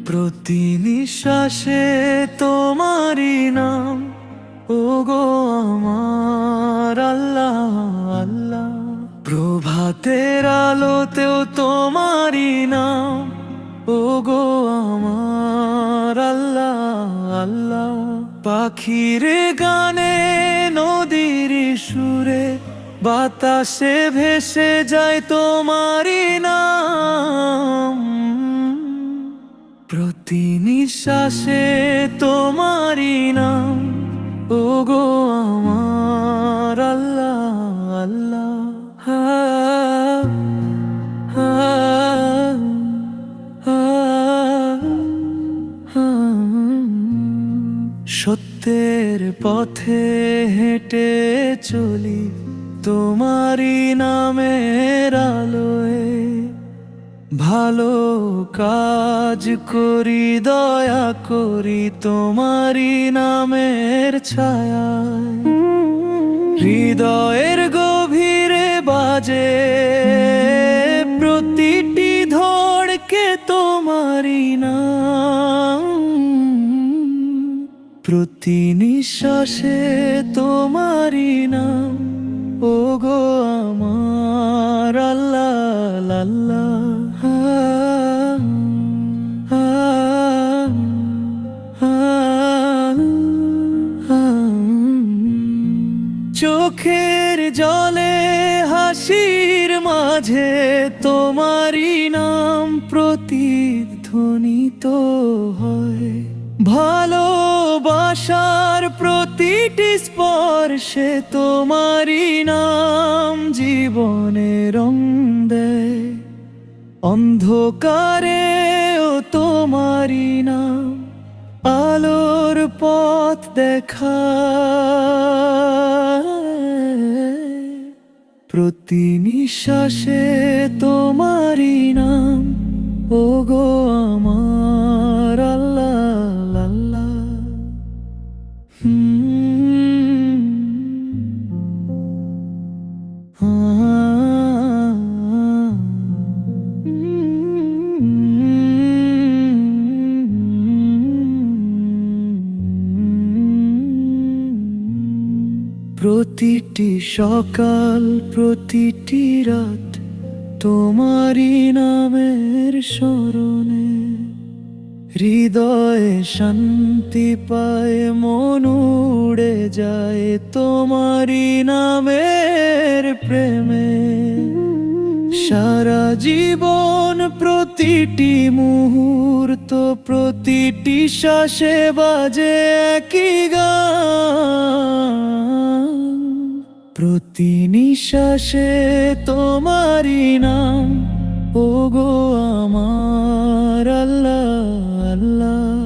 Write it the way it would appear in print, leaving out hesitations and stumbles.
প্রতি নিঃশ্বাসে তোমারই নাম, ও গো আমার আল্লাহ আল্লাহ। প্রভাতের আলোতেও তোমারই নাম, ও গো আমার আল্লাহ আল্লাহ। পাখির গানে নদীর সুরে বাতাসে ভেসে যায় তোমারই নাম। প্রতি নিঃশ্বাসে তোমারই নাম, ও গো আমার আল্লাহ আল্লাহ। সত্যের পথে হেঁটে চলি তোমারই নামের আলোয়, ভালো কাজ করি দয়া করি তোমারই নামের ছায়ায়। হৃদয়ের গভীরে বাজে প্রতিটি ধড়কে তোমারই নাম। প্রতি নিঃশ্বাসে তোমারই নাম, ও গো আমার আল্লাহ আল্লাহ। চোখের জলে হাসির মাঝে তোমারই নাম প্রতিধ্বনিত হয়। ভালোবাসার প্রতিটি স্পর্শে তোমারই নাম জীবনে রং দেয়। অন্ধকারে ও তোমারই নাম আলোর পথ দেখায়। প্রতি নিঃশ্বাসে তোমারই নাম, ও গো আমার আল্লাহ আল্লাহ। প্রতিটি সকাল প্রতিটি রাত তোমারই নামের স্মরণে, হৃদয়ে শান্তি পায় মন উড়ে যায় তোমারই নামের প্রেমে। সারা জীবন প্রতিটি মুহূর্ত প্রতিটি শ্বাসে বাজে একই গান। প্রতি নিঃশ্বাসে তোমারই নাম, ও গো আমার আল্লাহ আল্লাহ।